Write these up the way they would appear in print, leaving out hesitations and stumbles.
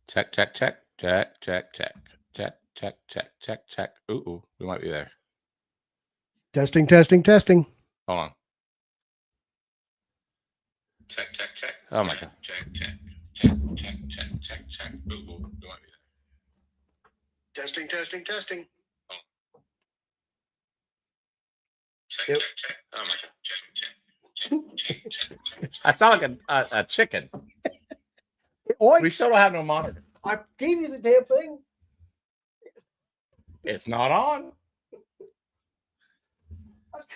Check, check, check, check, check, check, check, check, check, check, check. Ooh, we might be there. Testing, testing, testing. Hold on. Check, check, check. Oh my god. Check, check, check, check, check, check, check. Ooh, we might be there. Testing, testing, testing. Check, check, check. Oh my god. Check, check, check, check, check, check. I sound like a chicken. We still don't have no monitor. I gave you the damn thing. It's not on.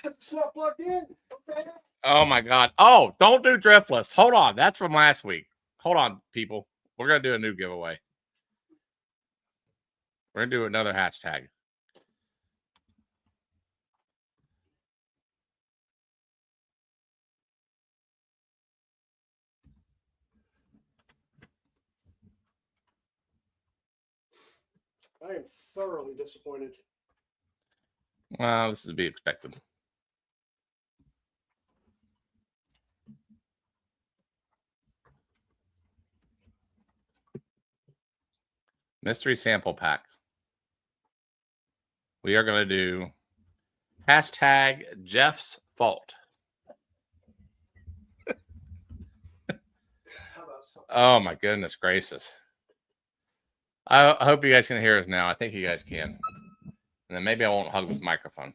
It's not plugged in. Okay. Oh my god. Oh, don't do driftless. Hold on. That's from last week. Hold on, people. We're gonna do a new giveaway. We're gonna do another hashtag. I am thoroughly disappointed. Well, this is to be expected. Mystery sample pack. We are going to do hashtag Jeff's fault. Oh my goodness gracious. I hope you guys can hear us now. I think you guys can. And then maybe I won't hug this microphone.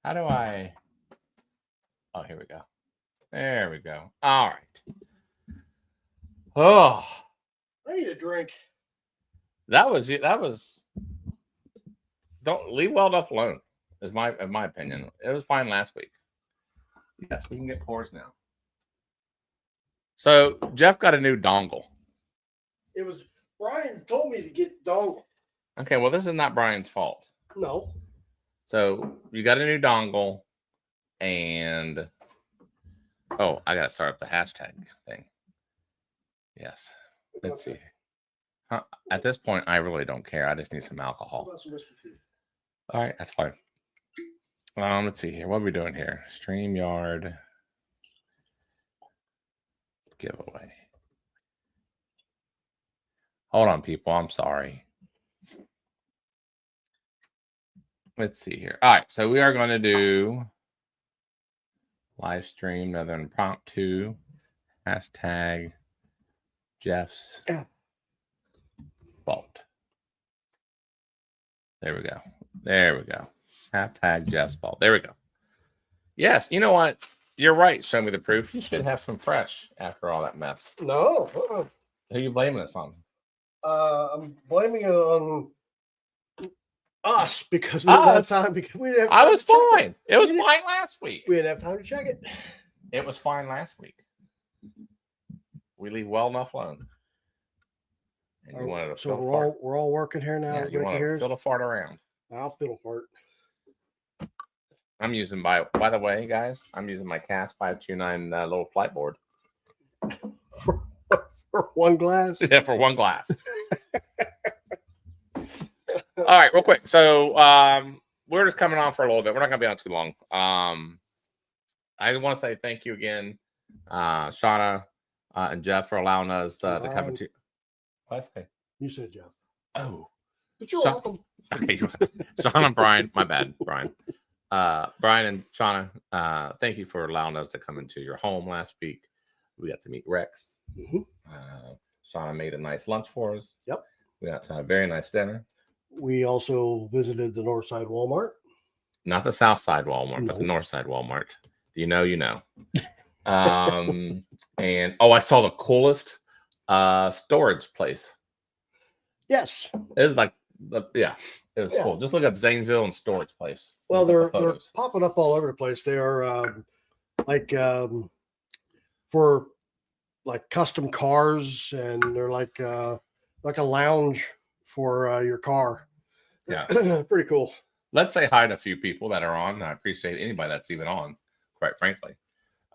How do I? Oh, here we go. There we go. All right. Oh, I need a drink. that was. Don't leave well enough alone. Is my opinion. It was fine last week. Yes, we can get pours now. So Jeff got a new dongle. It was Brian told me to get dongle. Okay, well, this is not Brian's fault. No. So you got a new dongle, and oh, I gotta start up the hashtag thing. Yes, let's see. Huh? At this point, I really don't care. I just need some alcohol. All right, that's fine. Let's see here. What are we doing here? StreamYard giveaway. Hold on, people. I'm sorry. Let's see here. All right, so we are going to do live stream, another impromptu, hashtag Jeff's fault. There we go. There we go. Hashtag Jeff's fault. There we go. Yes, you know what? You're right. Show me the proof. You should have some fresh after all that mess. No. Who are you blaming this on? I'm blaming it on us because we didn't have time. I was fine. It was fine last week. We didn't have time to check it. It was fine last week. We leave well enough alone. And you wanted to so we're all working here now. Yeah, you want to fiddle fart around. I'll fiddle fart. I'm using by the way, guys, I'm using my CAS 529 little flight board. For one glass? Yeah, for one glass. All right, real quick. So we're just coming on for a little bit. We're not going to be on too long. I want to say thank you again, Shauna and Jeff, for allowing us to come into. What did I say? You said Jeff. Oh. But you're welcome. Okay. Shauna and Brian. My bad, Brian. Brian and Shauna, thank you for allowing us to come into your home last week. We got to meet Rex. Mm-hmm. Shauna made a nice lunch for us. Yep. We got to have a very nice dinner. We also visited the North Side Walmart. Not the South Side Walmart, but the North Side Walmart. You know, you know. And I saw the coolest storage place. Yes. It was like, it was cool. Just look up Zanesville and storage place. Well, they're popping up all over the place. They are for like custom cars, and they're like a lounge for your car. Yeah. Pretty cool. Let's say hi to a few people that are on. I appreciate anybody that's even on, quite frankly.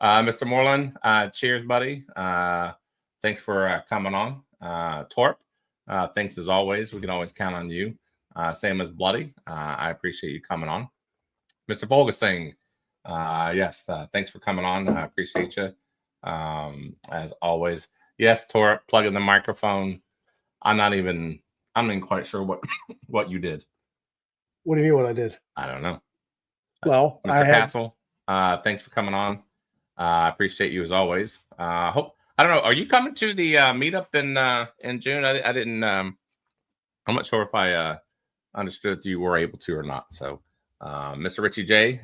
Mr. Moreland, cheers, buddy. Thanks for coming on. Torp, thanks as always. We can always count on you. Same as Bloody. I appreciate you coming on. Mr. Volgasing, yes, thanks for coming on. I appreciate you. As always. Yes, tore up, plug in the microphone. I'm not even quite sure what you did. What do you mean what I did? I don't know. Well, Mr. I had Castle, thanks for coming on. I appreciate you as always. Hope I don't know. Are you coming to the meetup in June? I didn't. I'm not sure if I understood if you were able to or not. So, Mr. Richie J,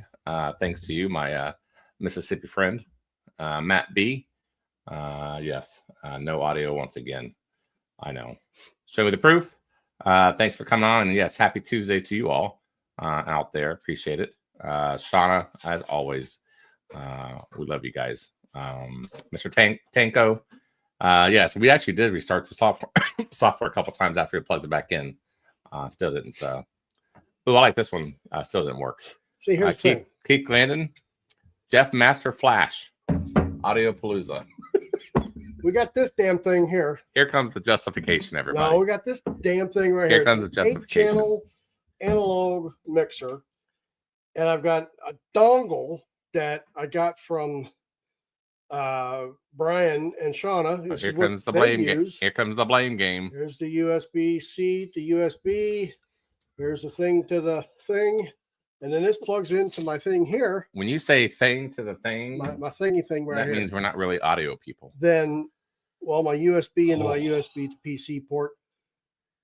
thanks to you, my Mississippi friend. Matt B, yes, no audio once again. I know. Show me the proof. Thanks for coming on, and yes, happy Tuesday to you all out there. Appreciate it. Shauna, as always, we love you guys. Mr. Tanko, yes, we actually did restart the software a couple times after we plugged it back in. Still didn't. I like this one. Still didn't work. See, here's the thing. Keith Landon, Jeff Master Flash, Audio Palooza. We got this damn thing here. Here comes the justification, everybody. No, we got this damn thing right here. Here comes the justification. 8-channel analog mixer, and I've got a dongle that I got from Brian and Shauna. Here comes the blame game. Here comes the blame game. Here's the USB-C to USB. Here's the thing to the thing. And then this plugs into my thing here. When you say thing to the thing, my thingy thing right here. That means we're not really audio people. Then, well, my USB into my USB to PC port,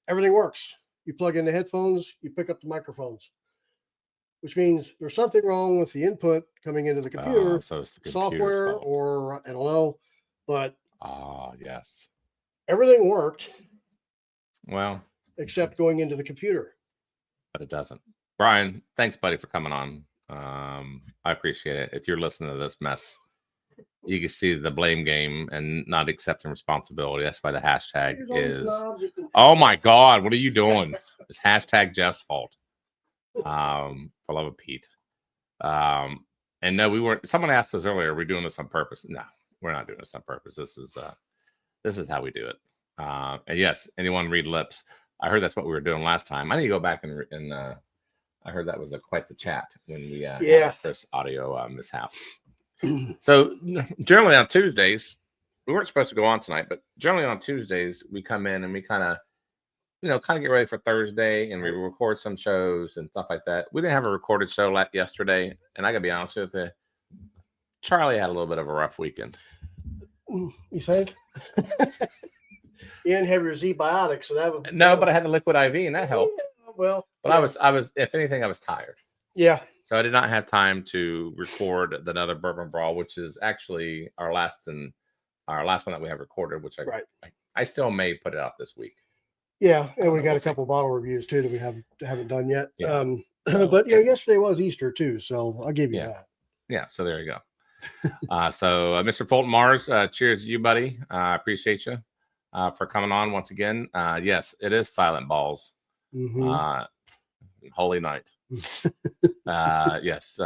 everything works. You plug in the headphones, you pick up the microphones, which means there's something wrong with the input coming into the computer, so it's the software, or I don't know, but yes, everything worked. Well, except going into the computer, but it doesn't. Brian, thanks, buddy, for coming on. I appreciate it. If you're listening to this mess, you can see the blame game and not accepting responsibility. That's why the hashtag is. Oh my God, what are you doing? It's hashtag Jeff's fault. For love of Pete. And no, we weren't. Someone asked us earlier, are we doing this on purpose? No, we're not doing this on purpose. This is how we do it. And yes, anyone read lips? I heard that's what we were doing last time. I need to go back and I heard that was quite the chat when we had Chris audio mishap. So generally on Tuesdays, we weren't supposed to go on tonight, but generally on Tuesdays we come in and we kind of get ready for Thursday and we record some shows and stuff like that. We didn't have a recorded show yesterday, and I gotta be honest with you, Charlie had a little bit of a rough weekend. You think? You didn't have your Z-Biotics, so that would but I had the liquid IV and that helped. Well, but yeah. I was, if anything, I was tired. Yeah. So I did not have time to record another Bourbon Brawl, which is actually our last one that we have recorded, which I still may put it out this week. Yeah, and we got a couple bottle reviews too that we haven't done yet. Yeah. But yesterday was Easter too, so I'll give you that. Yeah, so there you go. So Mr. Fulton Mars, cheers to you, buddy. I appreciate you for coming on once again. Yes, it is Silent Balls. Mm-hmm. Holy night. Yes.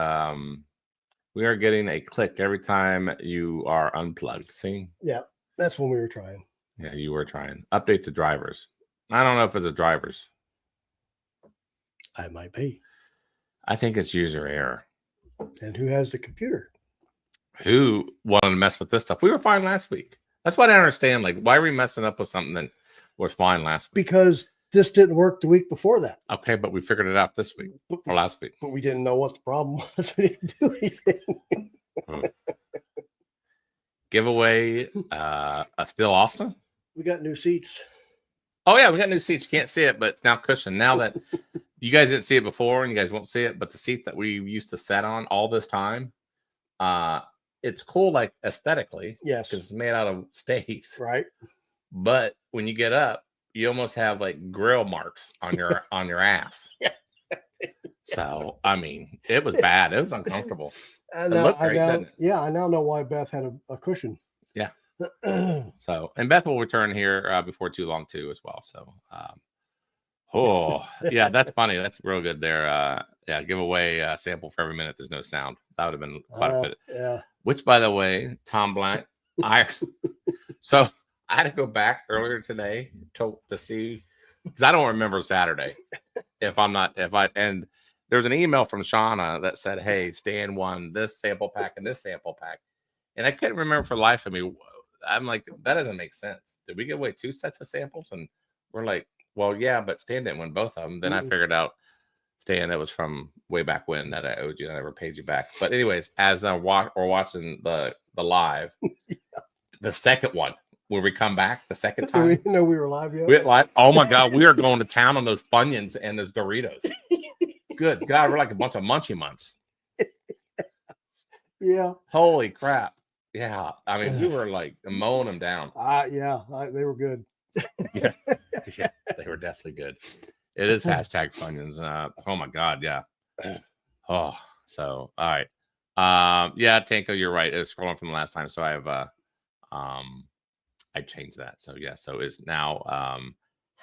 We are getting a click every time you are unplugged. See? Yeah, that's when we were trying. Yeah, you were trying. Update to drivers. I don't know if it's a drivers. I might be. I think it's user error. And who has the computer? Who wanted to mess with this stuff? We were fine last week. That's what I understand. Like, why are we messing up with something that was fine last week? Because this didn't work the week before that. Okay, but we figured it out this week or last week. But we didn't know what the problem was. We didn't do anything. Giveaway a Still Austin. We got new seats. Oh yeah, we got new seats. You can't see it, but it's now cushioned. Now that you guys didn't see it before, and you guys won't see it, but the seat that we used to sit on all this time, it's cool, like aesthetically. Yes, because it's made out of steaks. Right. But when you get up, you almost have like grill marks on your ass. Yeah. So I mean, it was bad. It was uncomfortable. It looked great, didn't it? Yeah, I now know why Beth had a cushion. Yeah. So, and Beth will return here before too long too, as well. So, yeah, that's funny. That's real good there. Yeah, give away a sample for every minute there's no sound. That would have been quite a bit. Yeah. Which, by the way, Tom Blank, so I had to go back earlier today to see, because I don't remember Saturday. And there was an email from Shauna that said, "Hey, Stan won this sample pack and this sample pack," and I couldn't remember for the life of me I'm like, that doesn't make sense. Did we give away 2 sets of samples? And we're like, well, yeah, but Stan didn't win both of them. Then I figured out, Stan, that was from way back when that I owed you and I never paid you back. But anyways, as we're watching the live, the second one, where we come back the second Do time. we know we were live yet? We're like, oh my God, we are going to town on those Funyuns and those Doritos. Good God, we're like a bunch of Munchie Munts. Yeah. Holy crap. Yeah. I mean, we were like mowing them down. They were good. Yeah, they were definitely good. It is hashtag Funyuns. Oh my God, yeah. Oh, so all right. Yeah, Tanko, you're right. It was scrolling from the last time, so I have I changed that. So yeah, so it's now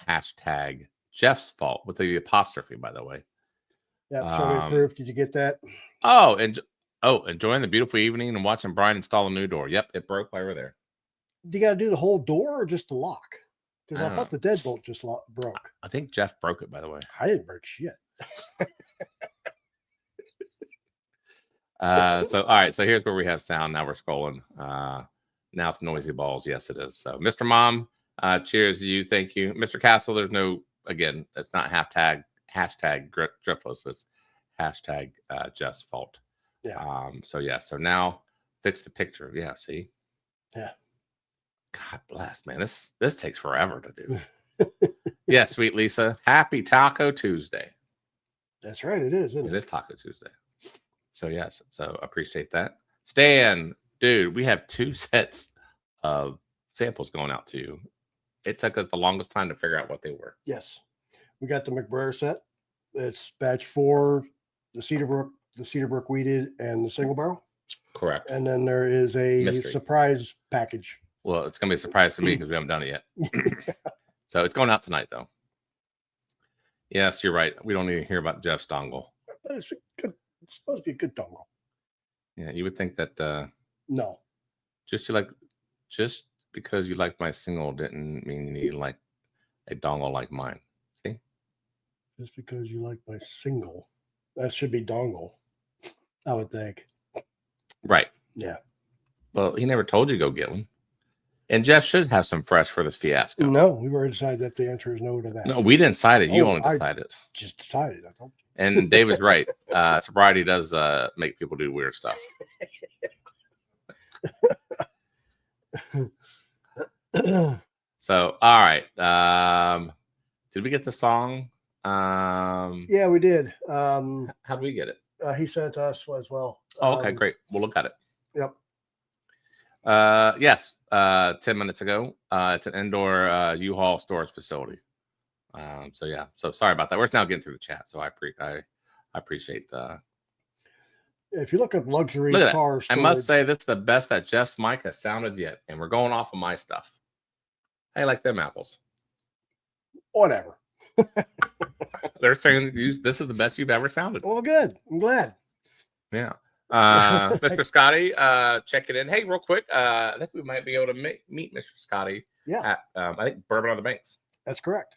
hashtag Jeff's fault with the apostrophe, by the way. Yeah, show me proof. Did you get that? Oh, enjoying the beautiful evening and watching Brian install a new door. Yep, it broke while we were there. You got to do the whole door or just the lock? Because I thought the deadbolt just broke. I think Jeff broke it, by the way. I didn't break shit. So all right, so here's where we have sound. Now we're scrolling. Now it's noisy balls. Yes, it is. So Mr. Mom, cheers to you. Thank you. Mr. Castle, there's no, again, it's not hashtag Driftless. It's hashtag Jeff's fault. Yeah. So yeah, so now fix the picture. Yeah, see? Yeah. God bless, man. This takes forever to do. Yeah, sweet Lisa. Happy Taco Tuesday. That's right, it is, isn't it? It is Taco Tuesday. So yes, so appreciate that. Stan, dude, we have 2 sets of samples going out to you. It took us the longest time to figure out what they were. Yes. We got the McBrayer set. It's batch 4, the Cedarbrook weeded, and the single barrel. Correct. And then there is a surprise package. Well, it's gonna be a surprise to me because we haven't done it yet. So it's going out tonight, though. Yes, you're right. We don't need to hear about Jeff's dongle. But it's supposed to be a good dongle. Yeah, you would think that. No. Just because you like my single didn't mean you need like a dongle like mine. See? Just because you like my single, that should be dongle, I would think. Right. Yeah. Well, he never told you to go get one. And Jeff should have some fresh for this fiasco. No, we've already decided that the answer is no to that. No, we didn't decide it. You only decided. Just decided. I don't. And David's right. Sobriety does make people do weird stuff. So, all right. Did we get the song? Yeah, we did. How did we get it? He sent us as well. Oh, okay, great. We'll look at it. Yep. Yes. 10 minutes ago. It's an indoor U-Haul storage facility. So yeah. So sorry about that. We're now getting through the chat. So I appreciate if you look up luxury car storage, I must say this is the best that Jeff's mic has sounded yet, and we're going off of my stuff. I like them apples. Whatever. They're saying this is the best you've ever sounded. Well, good. I'm glad. Yeah. Mr. Scotty, check it in. Hey, real quick. I think we might be able to meet Mr. Scotty. Yeah. At, I think Bourbon on the Banks. That's correct.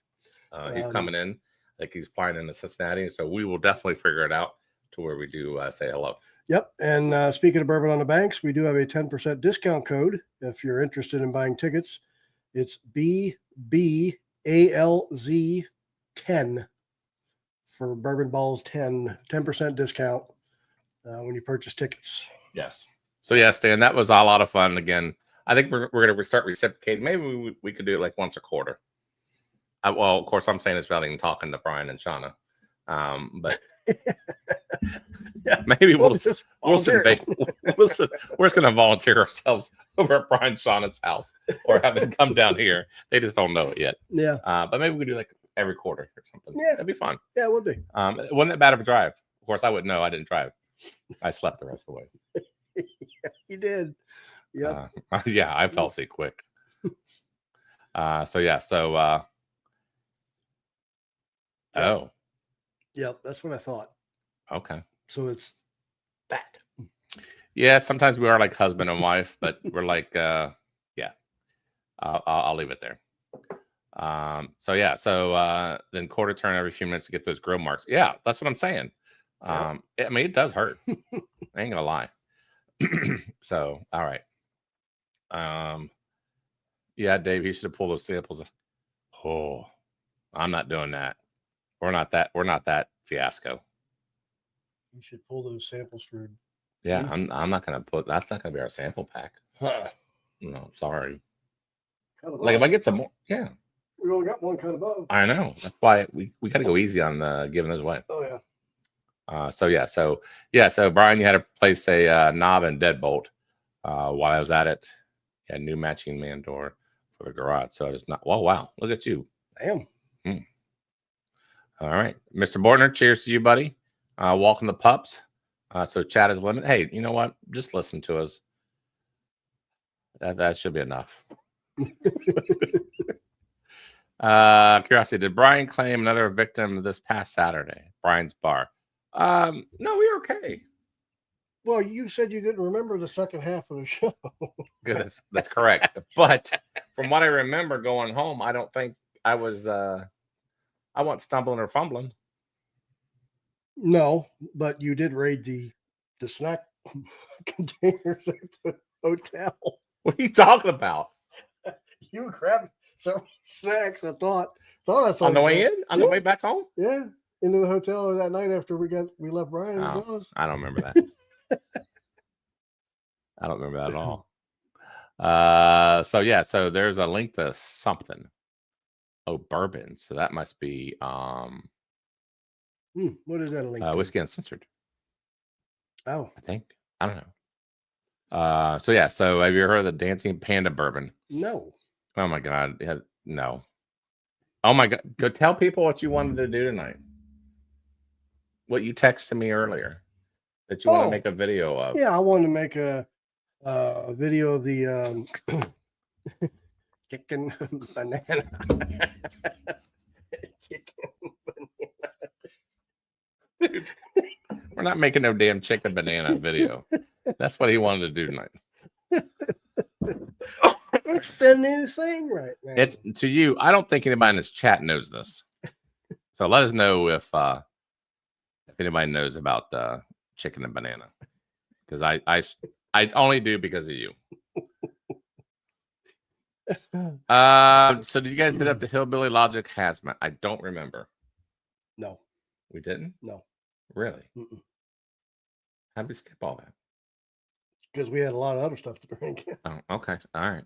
He's coming in. I think he's flying into Cincinnati. So we will definitely figure it out to where we do say hello. Yep. And speaking of Bourbon on the Banks, we do have a 10% discount code if you're interested in buying tickets. It's BBALZ10 for Bourbon Balls 10% discount when you purchase tickets. Yes. So yeah, Stan, that was a lot of fun. Again, I think we're going to start reciprocating. Maybe we could do it like once a quarter. Well, of course, I'm saying this without even talking to Brian and Shauna. But yeah, maybe we're just going to volunteer ourselves over at Brian and Shauna's house or have them come down here. They just don't know it yet. Yeah. But maybe we could do like every quarter or something. Yeah. That'd be fun. Yeah, it would be. Wasn't that bad of a drive? Of course, I wouldn't know. I didn't drive. I slept the rest of the way. Yeah, you did. Yeah. Yeah, I fell asleep quick. So yeah. So. Oh. Yep, that's what I thought. Okay. So it's that. Yeah, sometimes we are like husband and wife, but we're like, yeah. I'll leave it there. So yeah, so then quarter turn every few minutes to get those grill marks. Yeah, that's what I'm saying. I mean, it does hurt. I ain't gonna lie. So all right. Yeah, Dave, he should have pulled those samples. Oh, I'm not doing that. We're not that fiasco. You should pull those samples for. Yeah, I'm not gonna put. That's not gonna be our sample pack. Huh. No, sorry. Kind of Like if I get some more, yeah. We only got one kind of above. I know. That's why we got to go easy on giving those away. Oh yeah. So Brian, you had to place a knob and deadbolt. While I was at it, yeah, new matching man door for the garage. So it's not. Well, wow, look at you. Damn. All right, Mr. Bortner, cheers to you, buddy. Walking the pups. So chat is limited. Hey, you know what? Just listen to us. That should be enough. Curiosity, did Brian claim another victim this past Saturday? Brian's bar. No, we were okay. Well, you said you didn't remember the second half of the show. Good, that's correct. But from what I remember going home, I don't think I was I wasn't stumbling or fumbling. No, but you did raid the snack containers at the hotel. What are you talking about? You grabbed some snacks. I thought I saw On the you way do it. in? On the way back home? Yeah, into the hotel that night after we left Brian. Oh, I don't remember that. I don't remember that at all. So there's a link to something. Oh, bourbon. So that must be What is that a link? Whiskey Uncensored. Oh, I think. I don't know. So have you heard of the Dancing Panda bourbon? no. Oh my God. Yeah, no. Oh my God. Go tell people what you wanted to do tonight. What you texted me earlier that you want to make a video of. Yeah, I wanted to make a video of the chicken banana. Dude, we're not making no damn chicken banana video. That's what he wanted to do tonight. It's the new thing right now. It's to you. I don't think anybody in this chat knows this. So let us know if anybody knows about chicken and banana, because I only do because of you. So did you guys hit up the Hillbilly Logic hazmat? I don't remember. No, we didn't. No, really. How did we skip all that? Because we had a lot of other stuff to drink. Oh, okay, all right.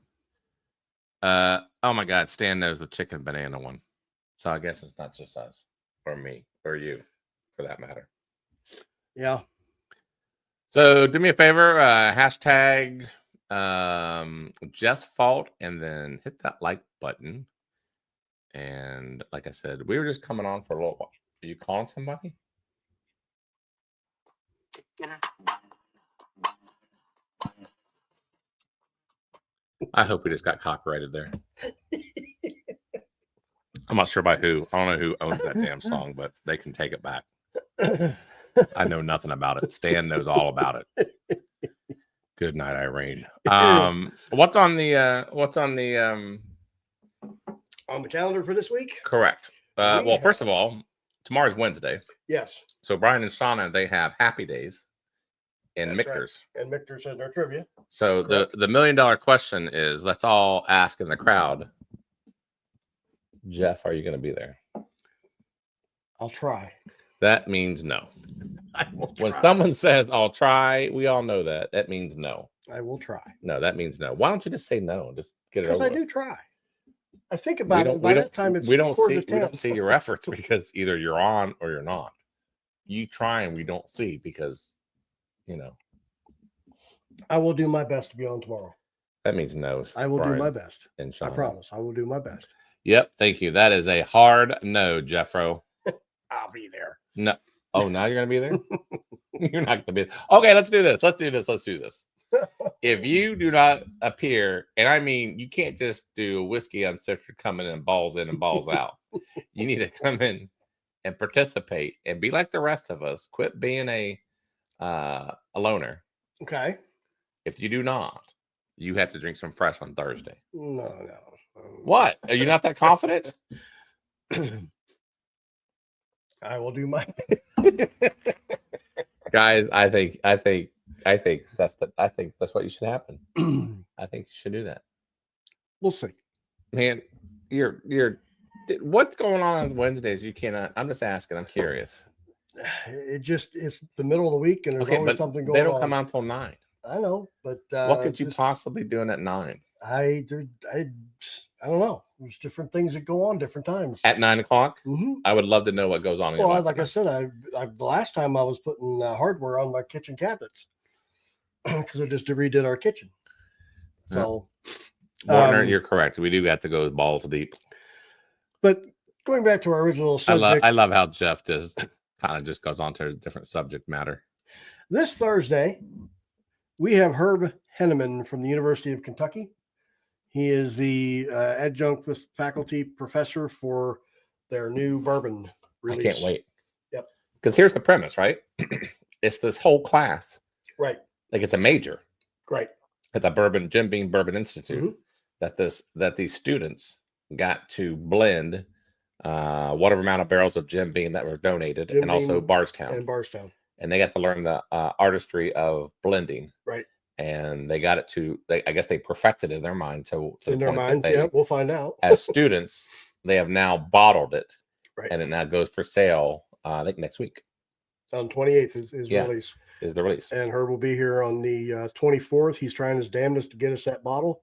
Oh my God, Stan knows the chicken banana one, so I guess it's not just us or me or you, for that matter. Yeah. So do me a favor, hashtag Jeff's fault, and then hit that like button. And like I said, we were just coming on for a little while. Are you calling somebody? I hope we just got copyrighted there. I'm not sure by who. I don't know who owns that damn song, but they can take it back. I know nothing about it. Stan knows all about it. Good night, Irene. What's on the calendar for this week? Correct. Well, first of all, tomorrow's Wednesday. Yes. So Brian and Shauna, they have Happy Days in Michter's. Right. And Michter's has their trivia. So the $1 million question is, let's all ask in the crowd, Jeff, are you going to be there? I'll try. That means no. When someone says, I'll try, we all know that. That means no. I will try. No, that means no. Why don't you just say no? Just get it over Because I do try. I think about it. By that time, we don't see your efforts, because either you're on or you're not. You try and we don't see, because, you know. I will do my best to be on tomorrow. That means no. I will do my best. And I promise. I will do my best. Yep. Thank you. That is a hard no, Jeffro. I'll be there. No. Oh, now you're going to be there? You're not going to be there. Okay, let's do this. Let's do this. If you do not appear, and I mean, you can't just do Whiskey Uncensored coming in and balls out. You need to come in and participate and be like the rest of us. Quit being a loner. Okay. If you do not, you have to drink some fresh on Thursday. No. What? Are you not that confident? I will do my guys. I think that's what you should happen. I think you should do that. We'll see. Man, what's going on Wednesdays? You cannot. I'm just asking. I'm curious. It's the middle of the week, and there's Okay, always but something they going don't on. come out until 9. I know, but What could you possibly doing at 9? I don't know. There's different things that go on different times. At 9 o'clock? Mhm. I would love to know what goes on in your Well, life. like I said, the last time I was putting hardware on my kitchen cabinets because I just redid our kitchen. So, Warner, you're correct. We do have to go balls deep. But going back to our original subject, I love how Jeff just kind of just goes on to a different subject matter. This Thursday, we have Herb Henneman from the University of Kentucky. He is the adjunct faculty professor for their new bourbon release. I can't wait. Yep. Because here's the premise, right? It's this whole class. Right. Like it's a major. Right. At the Jim Beam Bourbon Institute, that these students got to blend whatever amount of barrels of Jim Beam that were donated, and also Bardstown. And they got to learn the artistry of blending. Right. And they got it to, I guess they perfected it in their mind to in their mind. Yeah, we'll find out. As students, they have now bottled it. Right. And it now goes for sale, I think next week. On 28th is release. Is the release. And Herb will be here on the 24th. He's trying his damnedest to get us that bottle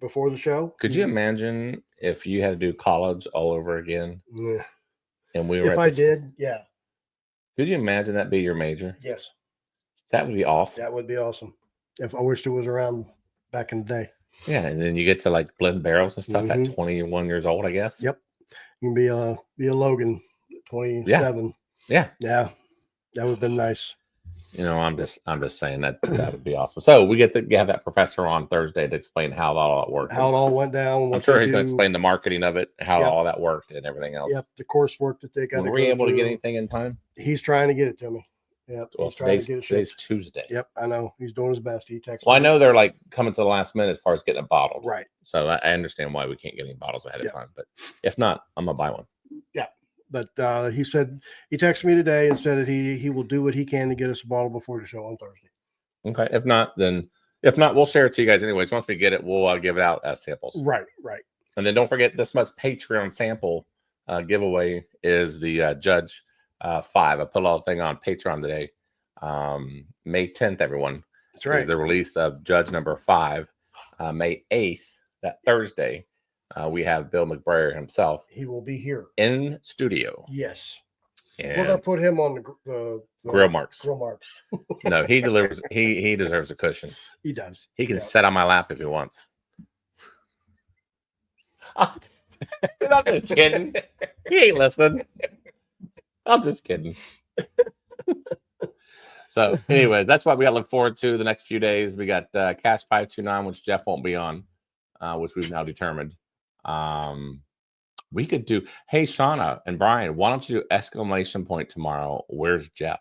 before the show. Could you imagine if you had to do college all over again? Yeah. And we were if I did, yeah. Could you imagine that be your major? Yes. That would be awesome. That would be awesome. If I wished it was around back in the day. Yeah, and then you get to like blend barrels and stuff at 21 years old, I guess. Yep. You can be a Logan at 27. Yeah. Yeah. That would have been nice. You know, I'm just saying that would be awesome. So we get to have that professor on Thursday to explain how all that worked. How it all went down. I'm sure he's going to explain the marketing of it, how all that worked, and everything else. Yep, the coursework that they got. Were we able to get anything in time? He's trying to get it to me. Yep. Well, today's Tuesday. Yep, I know. He's doing his best. He texted. Well, I know they're like coming to the last minute as far as getting it bottled. Right. So I understand why we can't get any bottles ahead of time. But if not, I'm going to buy one. Yeah. But he said, he texted me today and said that he will do what he can to get us a bottle before the show on Thursday. Okay. If not, we'll share it to you guys anyways. Once we get it, we'll give it out as samples. Right. And then don't forget, this month's Patreon sample giveaway is the Judge 5. I put a little thing on Patreon today. May 10th, everyone. That's right. Is the release of Judge number 5. May 8th, that Thursday, we have Bill McBrayer himself. He will be here in studio. Yes. And we're gonna put him on the grill marks. Grill marks. No, he delivers. He deserves a cushion. He does. He can sit on my lap if he wants. I'm just kidding. He ain't listening. I'm just kidding. So, anyways, that's what we got to look forward to the next few days. We got Cast 529, which Jeff won't be on, which we've now determined. We could do, hey, Shauna and Brian, why don't you do exclamation point tomorrow? Where's Jeff?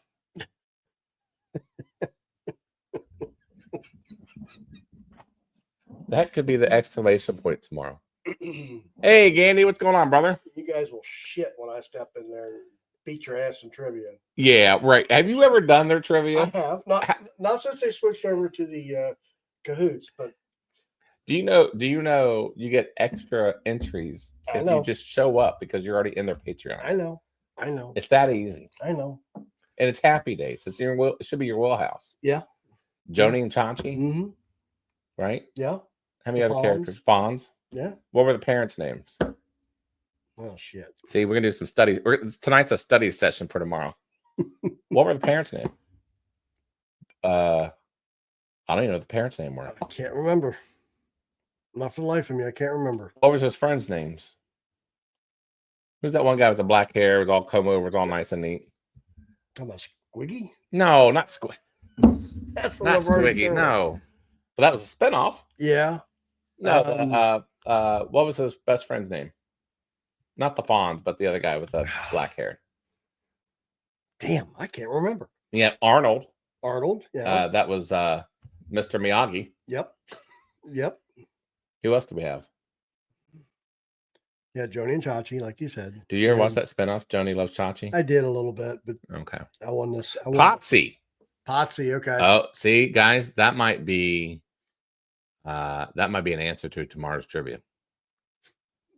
That could be the exclamation point tomorrow. Hey, Gandy, what's going on, brother? You guys will shit when I step in there and beat your ass in trivia. Yeah, right. Have you ever done their trivia? I have. Not since they switched over to the Cahoots, but do you know you get extra entries if you just show up because you're already in their Patreon? I know. It's that easy. I know. And it's happy days. It should be your wheelhouse. Yeah. Joni and Chachi. Mm-hmm. Right? Yeah. How many other characters? Fonz. Yeah. What were the parents' names? Oh shit. See, we're gonna do some studies. Tonight's a study session for tomorrow. What were the parents' names? I don't even know what the parents' name were. I can't remember. Not for the life of me, I can't remember. What was his friends' names? Who's that one guy with the black hair? It was all comb over, it's all nice and neat. Talking about Squiggy? No, not Squiggy. That's not Squiggy. No, but that was a spinoff. Yeah. No. What was his best friend's name? Not the Fonz, but the other guy with the black hair. Damn, I can't remember. Yeah, Arnold. Yeah. That was Mr. Miyagi. Yep. Who else do we have? Yeah, Joni and Chachi, like you said. Did you ever watch that spinoff, Joni Loves Chachi? I did a little bit, but okay. I won this. Potsy. Okay. Oh, see, guys, that might be an answer to tomorrow's trivia.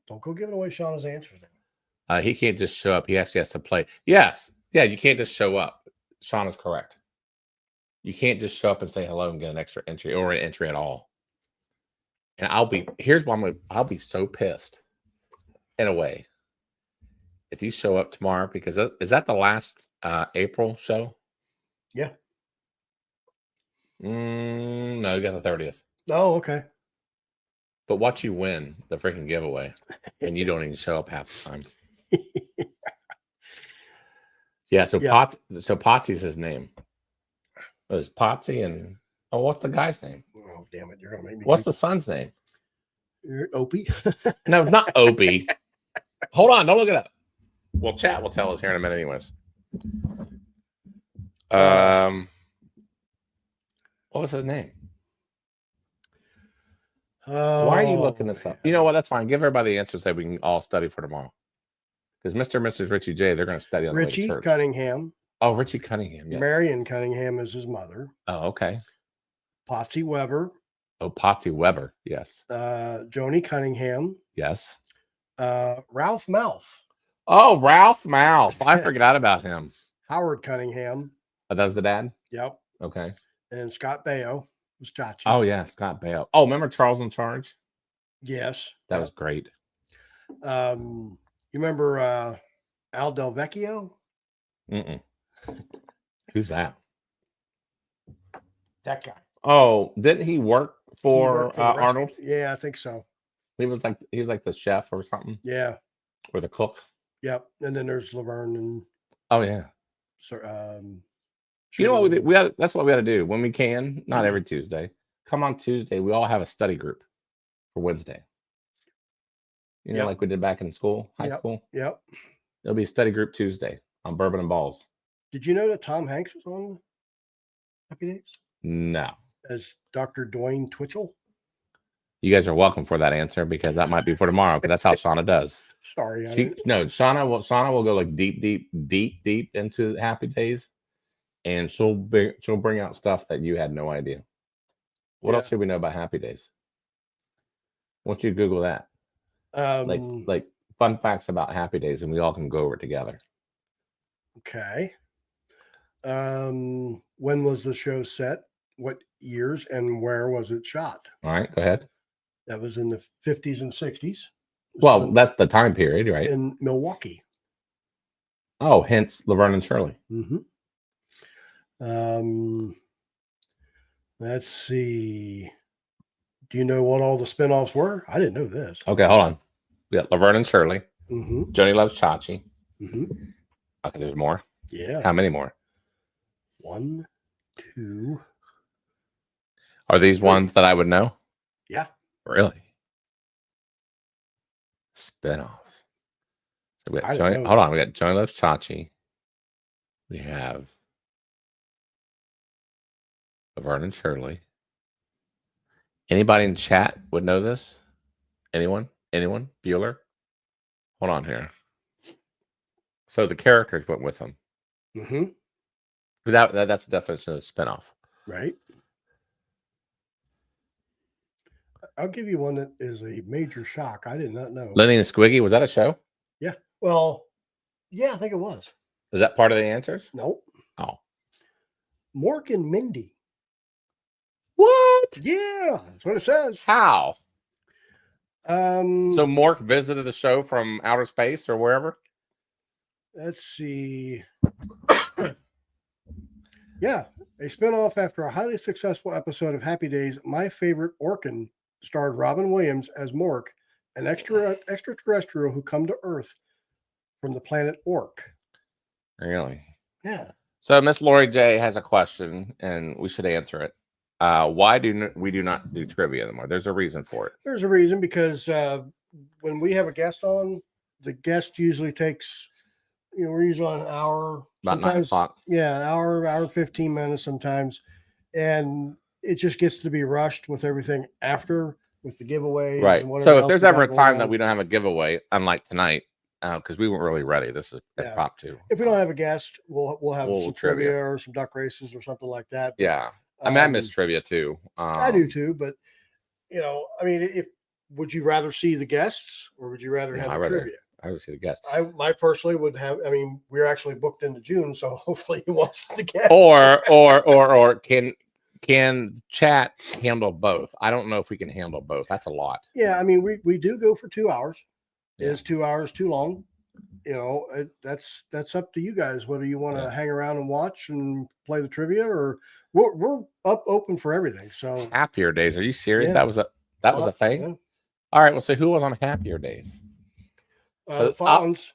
Don't go giving away Shauna's answers. He can't just show up. He actually has to play. Yes. Yeah, you can't just show up. Sean is correct. You can't just show up and say hello and get an extra entry or an entry at all. And here's why I'll be so pissed in a way. If you show up tomorrow, because is that the last April show? Yeah. No, you got the 30th. Oh, okay. But watch you win the freaking giveaway, and you don't even show up half the time. Yeah. So Potsy's his name. It was Potsy and what's the guy's name? Oh, damn it! You're gonna make me. What's the son's name? Opie. No, not Opie. Hold on, don't look it up. Well, chat will tell us here in a minute, anyways. What was his name? Why are you looking this up? You know what? That's fine. Give everybody the answers that we can all study for tomorrow. Because Mr. and Mrs. Richie J, they're going to study on the way to Richie church. Cunningham. Oh, Richie Cunningham. Yes. Marion Cunningham is his mother. Oh, okay. Potsy Weber. Oh, Potsy Weber. Yes. Joni Cunningham. Yes. Ralph Malf. Oh, Ralph Malf. I forgot about him. Howard Cunningham. Oh, that was the dad? Yep. Okay. And Scott Baio was Chachi. Oh, yeah. Scott Baio. Oh, remember Charles in Charge? Yes. That was great. You remember Al Del Vecchio? Mm-mm. Who's that? That guy. Oh, didn't he work for Arnold? Yeah, I think so. He was like the chef or something. Yeah. Or the cook. Yep. And then there's Laverne and. Oh yeah. So, you know what that's what we got to do when we can. Not every Tuesday. Come on Tuesday. We all have a study group for Wednesday. You know, like we did back in school, high school. Yep. There'll be a study group Tuesday on Bourbon and Balls. Did you know that Tom Hanks was on Happy Days? No. As Dr. Dwayne Twitchell? You guys are welcome for that answer because that might be for tomorrow. Because that's how Shauna does. Sorry, Shauna will go like deep into Happy Days, and she'll bring out stuff that you had no idea. What else should we know about Happy Days? Why don't you Google that? Like fun facts about Happy Days, and we all can go over it together. Okay. When was the show set? What years and where was it shot? All right, go ahead. That was in the 50s and 60s. Well, that's the time period, right? In Milwaukee. Oh, hence Laverne and Shirley. Mm-hmm. Let's see. Do you know what all the spinoffs were? I didn't know this. Okay, hold on. We got Laverne and Shirley. Mm-hmm. Johnny Loves Chachi. Mm-hmm. Okay, there's more. Yeah. How many more? 1, 2. Are these ones that I would know? Yeah. Really? Spinoffs. So we got hold on. We got Johnny Loves Chachi. We have Laverne and Shirley. Anybody in chat would know this? Anyone? Bueller? Hold on here. So the characters went with them. Mm-hmm. That's the definition of a spinoff. Right. I'll give you one that is a major shock. I did not know. Lenny and Squiggy, was that a show? Yeah. Well, yeah, I think it was. Is that part of the answers? Nope. Oh. Mork and Mindy. What? Yeah, that's what it says. How? So So Mork visited the show from outer space or wherever? let's see. Yeah, a spinoff after a highly successful episode of Happy Days. My Favorite Orkin starred Robin Williams as Mork, an extraterrestrial who come to Earth from the planet Ork. Really? Yeah. So Miss Lori J has a question, and we should answer it. Why do we not do trivia anymore? There's a reason for it. There's a reason because when we have a guest on, the guest usually takes, we're usually on an hour. About 9 o'clock. Yeah, hour 15 minutes sometimes. And it just gets to be rushed with everything after, with the giveaways. Right. And So if there's ever a time on. that we don't have a giveaway, unlike tonight, because we weren't really ready. This is impromptu. If we don't have a guest, we'll have some trivia or some duck races or something like that. Yeah. I mean, I miss trivia too. I do too, but if would you rather see the guests or would you rather No, have I the rather trivia? I would see the guest. I personally would have. I mean, we're actually booked into June, so hopefully he wants the guests. Or can chat handle both? I don't know if we can handle both. That's a lot. Yeah, I mean, we do go for 2 hours. Yeah. Is 2 hours too long? You know, that's up to you guys whether you want to hang around and watch and play the trivia, or we're open for everything. So Happier Days. Are you serious? Yeah. That was a thing. Yeah. All right. Well, so who was on Happier Days? So The Fonz,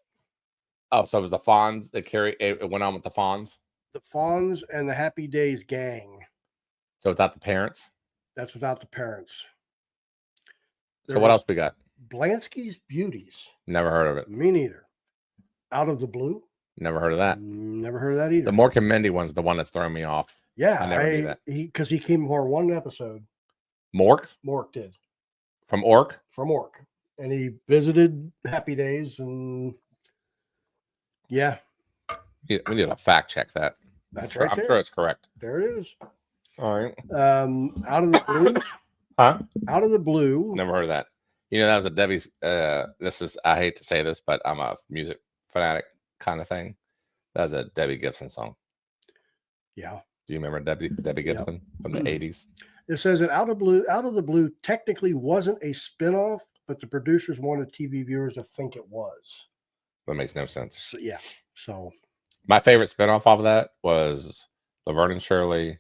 so it was the Fonz that it went on with the Fonz. the Fonz, and the Happy Days gang. So without the parents. That's without the parents. So what else we got? Blansky's Beauties. Never heard of it. Me neither. Out of the Blue. Never heard of that. Never heard of that either. The Mork and Mindy one's the one that's throwing me off. Yeah, I never knew that. Because he came for one episode. Mork did. from Ork. And he visited Happy Days, and yeah. We need to fact check that. That's I'm sure it's correct. There it is. All right. Out of the Blue. Huh? Out of the Blue. Never heard of that. You know, that was a Debbie's. I hate to say this, but I'm a music fanatic kind of thing. That was a Debbie Gibson song. Yeah. Do you remember Debbie Gibson from the 80s? It says that Out of the Blue technically wasn't a spinoff, but the producers wanted TV viewers to think it was. That makes no sense. So, yeah. So my favorite spinoff off of that was Laverne and Shirley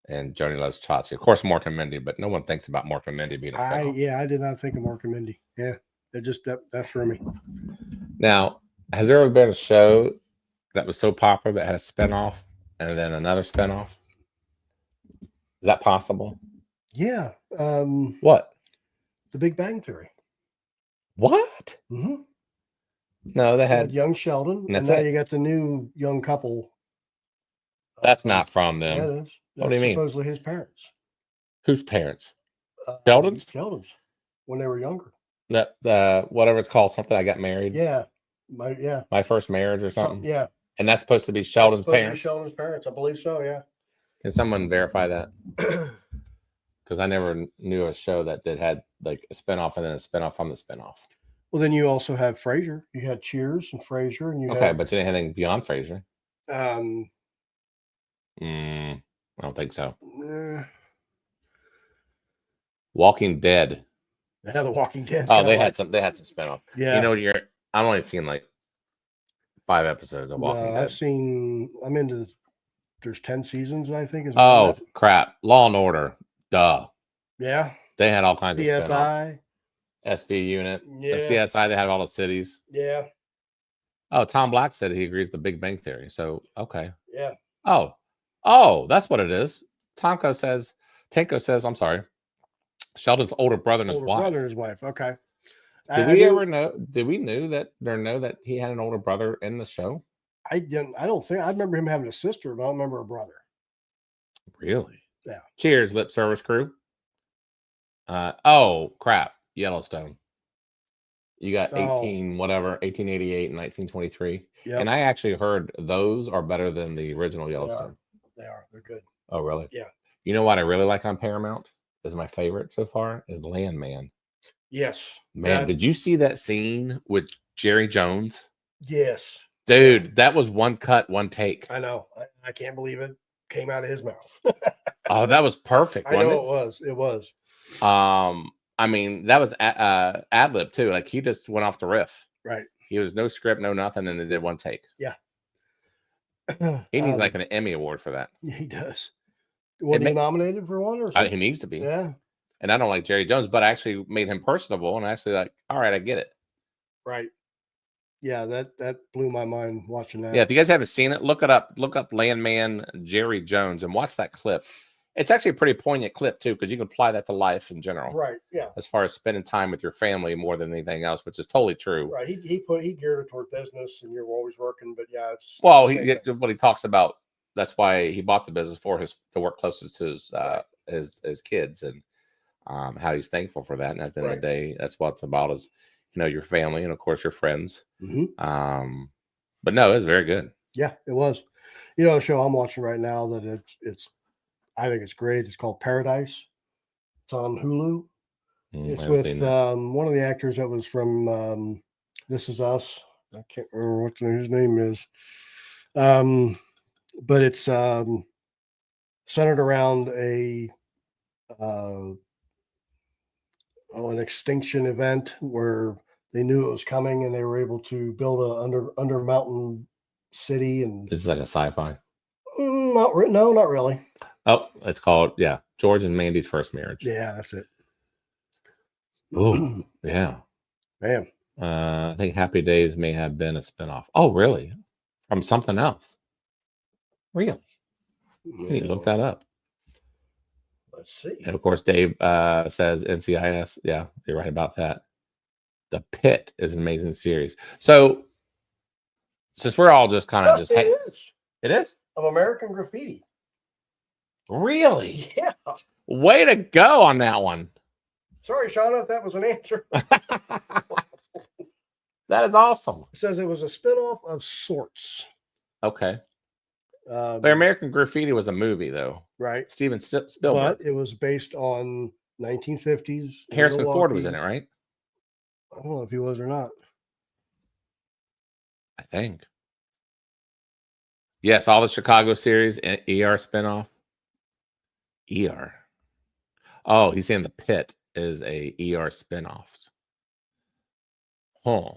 and Joni Loves Chachi. Of course, Mork and Mindy, but no one thinks about Mork and Mindy being a spinoff. I did not think of Mork and Mindy. Yeah. It just that threw me. Now, has there ever been a show that was so popular that had a spinoff and then another spinoff? Is that possible? Yeah. What? The Big Bang Theory. What? Mm-hmm. No, they had young Sheldon, and now you got the new young couple. That's not from them. Yeah, it is. What do you mean? Supposedly his parents. Whose parents? Sheldon's? Sheldon's. When they were younger. That whatever it's called, something I got married. Yeah. My first marriage or something. Yeah. And that's supposed to be Sheldon's parents. Sheldon's parents, I believe so. Yeah. Can someone verify that? Because I never knew a show that had like a spinoff and then a spinoff from the spinoff. Well, then you also have Frasier. You had Cheers and Frasier, and but you didn't have anything beyond Frasier. I don't think so. Walking Dead. Yeah, The Walking Dead. Oh, they had some spinoff. Yeah. You know, I'm only seeing like 5 episodes of Walking Dead. I'm into. There's 10 seasons, I think. Oh crap! Law and Order. Duh. Yeah. They had all kinds of CSI. spinoffs. SV Unit. Yeah. CSI. They had all the cities. Yeah. Oh, Tom Black said he agrees with the Big Bang Theory. So okay. Yeah. Oh, that's what it is. Tanko says. I'm sorry. Sheldon's older brother and his wife. Okay. Did we know that he had an older brother in the show? I don't think. I remember him having a sister, but I don't remember a brother. Really? Yeah. Cheers, Lip Service Crew. Oh crap, Yellowstone. You got 1888 and 1923. Yeah. And I actually heard those are better than the original Yellowstone. They are. They're good. Oh, really? Yeah. You know what I really like on Paramount? Is my favorite so far is Landman. Yes. Man, did you see that scene with Jerry Jones? Yes. Dude, that was one cut, one take. I know. I can't believe it came out of his mouth. Oh, that was perfect. I know it was. It was. I mean, that was ad lib too. Like he just went off the riff. Right. He was no script, no nothing, and they did one take. Yeah. He needs like an Emmy award for that. He does. Was he nominated for one or something? He needs to be. Yeah. And I don't like Jerry Jones, but I actually made him personable and actually like, all right, I get it. Right. Yeah, that blew my mind watching that. Yeah, if you guys haven't seen it, look it up. Look up Landman Jerry Jones and watch that clip. It's actually a pretty poignant clip too, because you can apply that to life in general. Right. Yeah. As far as spending time with your family more than anything else, which is totally true. Right. He geared it toward business, and you're always working. But yeah, it's what he talks about. That's why he bought the business to work closest to his kids, and how he's thankful for that. And at the end of the day, that's what it's about is, your family and of course your friends. Mm-hmm. But no, it was very good. Yeah, it was. A show I'm watching right now that I think it's great. It's called Paradise. It's on Hulu. It's haven't with seen that. one of the actors that was from This Is Us. I can't remember what his name is. But it's centered around an extinction event where they knew it was coming and they were able to build a under mountain city. And This is like a sci-fi. not really. Oh, it's called George and Mandy's First Marriage. Yeah, that's it. Oh, yeah. Man. I think Happy Days may have been a spinoff. Oh, really? From something else? Really? You need to look that up. Let's see. And of course, Dave says NCIS. Yeah, you're right about that. The Pit is an amazing series. So, since we're all just kind of it is of American Graffiti. Really? Yeah. Way to go on that one. Sorry, Shauna, if that was an answer. That is awesome. It says it was a spinoff of sorts. Okay. But American Graffiti was a movie, though. Right. Steven Spielberg. But it was based on 1950s. Harrison Ford was in it, right? I don't know if he was or not. I think. Yes, all the Chicago series, ER spinoff. ER. Oh, he's saying The Pit is a ER spinoff. Huh.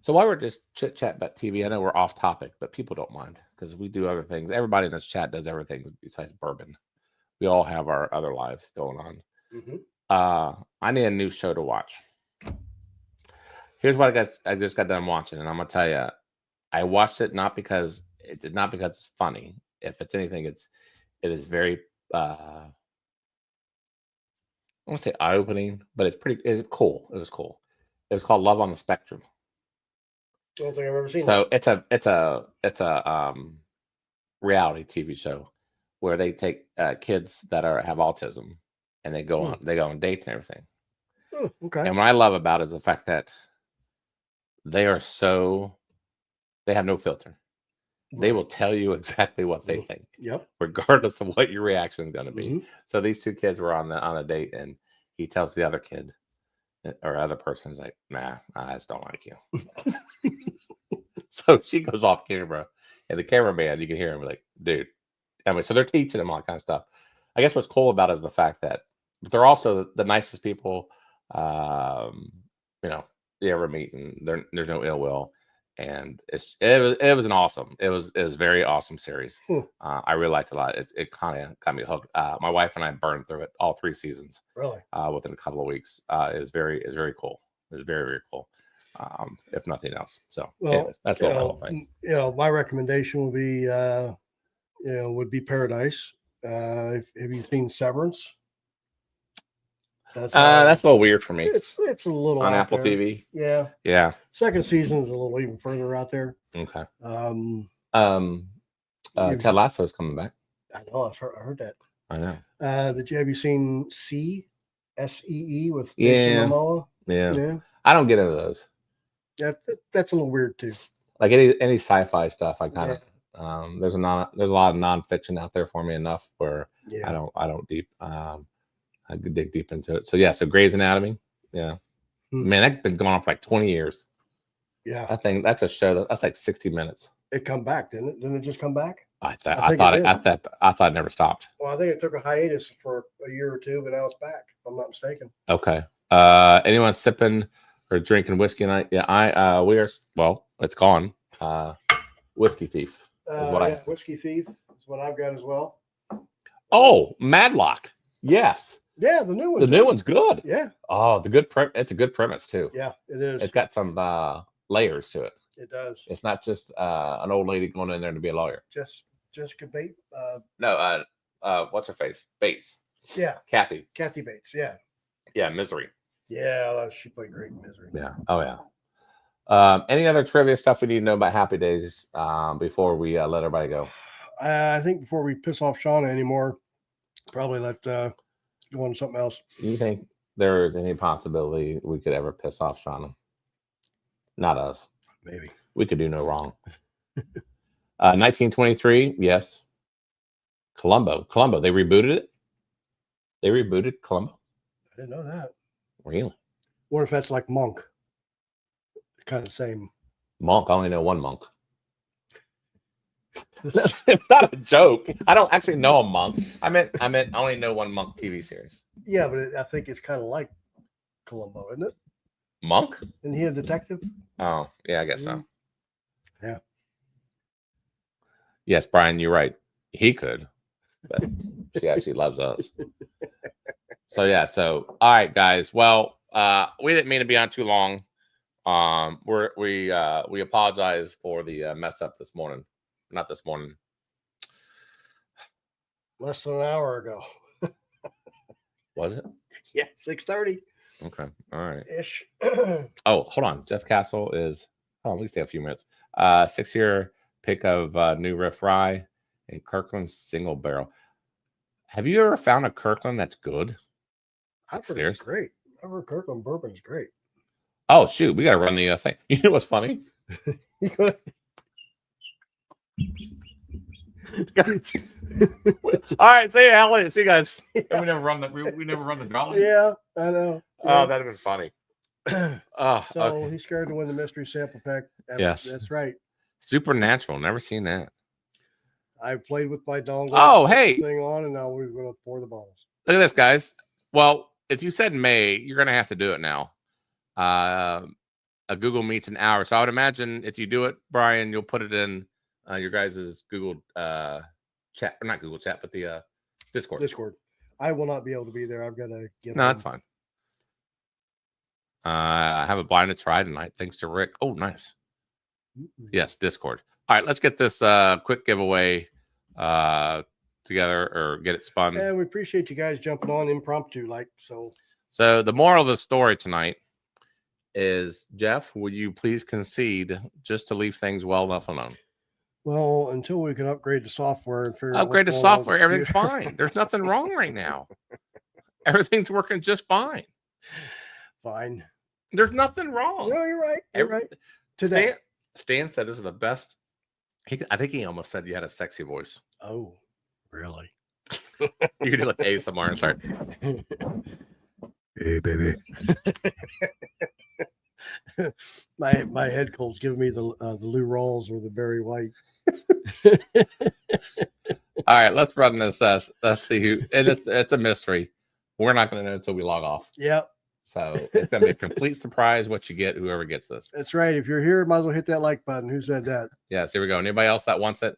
So while we're just chit-chat about TV, I know we're off topic, but people don't mind because we do other things. Everybody in this chat does everything besides bourbon. We all have our other lives going on. Mm-hmm. I need a new show to watch. Here's what I just got done watching, and I'm gonna tell you, I watched it not because it's funny. If it's anything, it is very I won't say eye-opening, but it's cool. It was cool. It was called Love on the Spectrum. I don't think I've ever seen So it's a reality TV show where they take kids that have autism and they go on dates and everything. Oh, okay. And what I love about it is the fact that they have no filter. They will tell you exactly what they think. Yep. Regardless of what your reaction is going to be. So these two kids were on a date, and he tells the other kid or other person's like, "Nah, I just don't like you." So she goes off camera, and the cameraman, you can hear him like, "Dude." Anyway, so they're teaching him all that kind of stuff. I guess what's cool about it is the fact that they're also the nicest people, you ever meet, and there's no ill will. And it was an awesome. It was a very awesome series. I really liked it a lot. It kind of got me hooked. My wife and I burned through it all 3 seasons. Really? Within a couple of weeks. It's very cool. It's very, very cool. If nothing else. So anyways, that's the whole thing. My recommendation would be Paradise. Have you seen Severance? That's a little weird for me. It's a little on out Apple there. TV. Yeah. Yeah. Second season is a little even further out there. Okay. Ted Lasso is coming back. I know. I heard that. I know. Have you seen SEE with Jason Momoa? Yeah. I don't get into those. That's a little weird too. Like any sci-fi stuff, I kind of there's a lot of nonfiction out there for me enough where I don't deep. I could dig deep into it. So so Grey's Anatomy. Yeah. Man, that's been going on for like 20 years. Yeah. That's a show that's like 60 minutes. It come back, didn't it? Didn't it just come back? I thought it never stopped. Well, I think it took a hiatus for a year or two, but now it's back, if I'm not mistaken. Okay. Anyone sipping or drinking whiskey tonight? Yeah, it's gone. Whiskey Thief is what Whiskey Thief is what I've got as well. Oh, Madlock. Yes. Yeah, the new one. The new one's good. Yeah. Oh, it's a good premise too. Yeah, it is. It's got some layers to it. It does. It's not just an old lady going in there to be a lawyer. Jessica Bates. No, what's her face? Bates. Yeah. Kathy Bates. Yeah. Yeah, Misery. Yeah, she played great in Misery. Yeah. Oh yeah. Any other trivia stuff we need to know about Happy Days before we let everybody go? I think before we piss off Shauna anymore, probably let go on to something else. Do you think there is any possibility we could ever piss off Shauna? Not us. Maybe. We could do no wrong. 1923, yes. Columbo. They rebooted it. They rebooted Columbo. I didn't know that. Really? What if that's like monk? Kind of the same. Monk. I only know one monk. It's not a joke. I don't actually know a monk. I meant I only know one monk TV series. Yeah, but I think it's kind of like Columbo, isn't it? Monk? Isn't he a detective? Oh, yeah, I guess so. Yeah. Yes, Brian, you're right. He could, but she actually loves us. So yeah, so all right, guys. Well, we didn't mean to be on too long. We apologize for the mess up this morning. Not this morning. Less than an hour ago. Was it? Yeah, 6:30 Okay. All right. ish. Oh, hold on. Jeff Castle is. Oh, we can stay a few minutes. 6-year pick of New Riff Rye and Kirkland single barrel. Have you ever found a Kirkland that's good? I've heard it's great. I've heard Kirkland bourbon's great. Oh shoot, we gotta run the thing. You know what's funny? All right, see you, Elliot. See you guys. Yeah. We never run the draw. Yeah, I know. Oh, that'd have been funny. So okay. He's scared to win the mystery sample pack. Yes, that's right. Supernatural. Never seen that. I played with my dongle. Oh, hey. Thing on, and now we're going to pour the bottles. Look at this, guys. Well, if you said May, you're going to have to do it now. A Google Meet's an hour, so I would imagine if you do it, Brian, you'll put it in your guys' Google chat, or not Google chat, but the Discord. Discord. I will not be able to be there. I've got to get. No, that's fine. I have a blind to try tonight, thanks to Rick. Oh, nice. Mm-hmm. Yes, Discord. All right, let's get this quick giveaway together, or get it spun. And we appreciate you guys jumping on impromptu, like so. So the moral of the story tonight is, Jeff, would you please concede just to leave things well enough alone? Well, until we can upgrade the software and figure upgrade the software, everything's fine. There's nothing wrong right now. Everything's working just fine. Fine. There's nothing wrong. No, you're right. You're right. Today, Stan said this is the best. I think he almost said you had a sexy voice. Oh, really? You could do like ASMR and start. Hey, baby. my head cold's giving me the Lou Rawls or the Barry White. All right, let's run this. That's the it's a mystery. We're not going to know until we log off. Yep. So it's going to be a complete surprise what you get, whoever gets this. That's right. If you're here, might as well hit that like button. Who said that? Yes, here we go. Anybody else that wants it,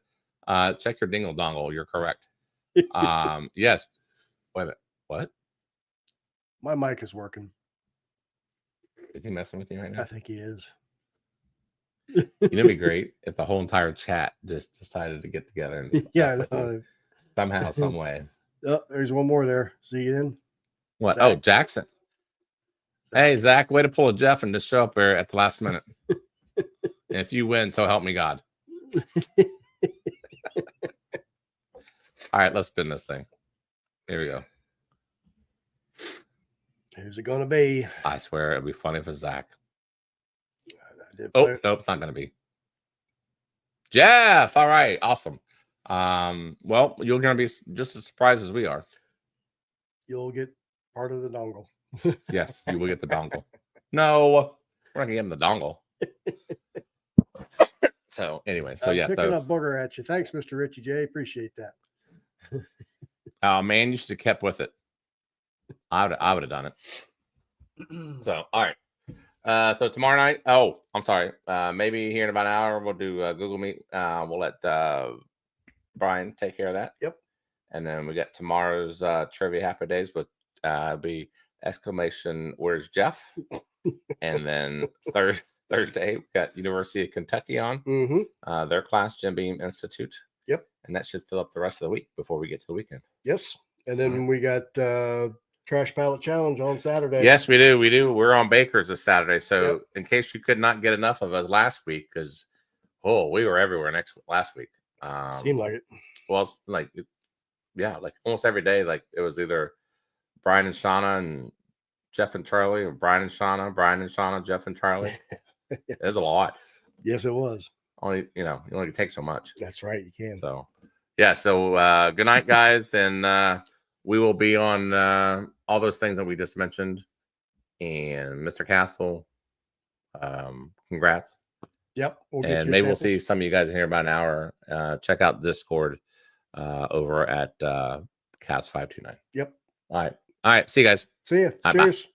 check your dingle dongle. You're correct. Yes. Wait a minute. What? My mic is working. Is he messing with you right now? I think he is. You know, it'd be great if the whole entire chat just decided to get together and somehow, some way. Oh, there's one more there. See you then. What? Zach. Oh, Jackson. Hey, Zach, way to pull a Jeff and just show up there at the last minute. And if you win, so help me God. All right, let's spin this thing. Here we go. Who's it going to be? I swear it'll be funny if it's Zach. Oh, nope, it's not going to be. Jeff. All right, awesome. Well, you're going to be just as surprised as we are. You'll get part of the dongle. Yes, you will get the dongle. No, we're not going to give him the dongle. So anyway, so yeah. Picking up booger at you. Thanks, Mr. Richie J. Appreciate that. Oh, man, you should have kept with it. I would have done it. So, all right. So tomorrow night, oh, I'm sorry. Maybe here in about an hour, we'll do Google Meet. We'll let Brian take care of that. Yep. And then we got tomorrow's Trivia Happy Days with be exclamation, where's Jeff? And then Thursday, we got University of Kentucky on. Mm-hmm. Their class, Jim Beam Institute. Yep. And that should fill up the rest of the week before we get to the weekend. Yes. And then we got Trash Pallet Challenge on Saturday. Yes, we do. We do. We're on Baker's this Saturday. So in case you could not get enough of us last week, because we were everywhere last week. Seemed like it. Well, it's like almost every day. Like it was either Brian and Shauna and Jeff and Charlie, or Brian and Shauna, Jeff and Charlie. It was a lot. Yes, it was. You only take so much. That's right. You can. So yeah. So good night, guys, and we will be on all those things that we just mentioned And Mr. Castle, congrats. Yep. We'll get And your maybe we'll samples. see some of you guys in here about an hour. Check out Discord over at Cast 529. Yep. All right. See you guys. See ya. All right, bye. Cheers.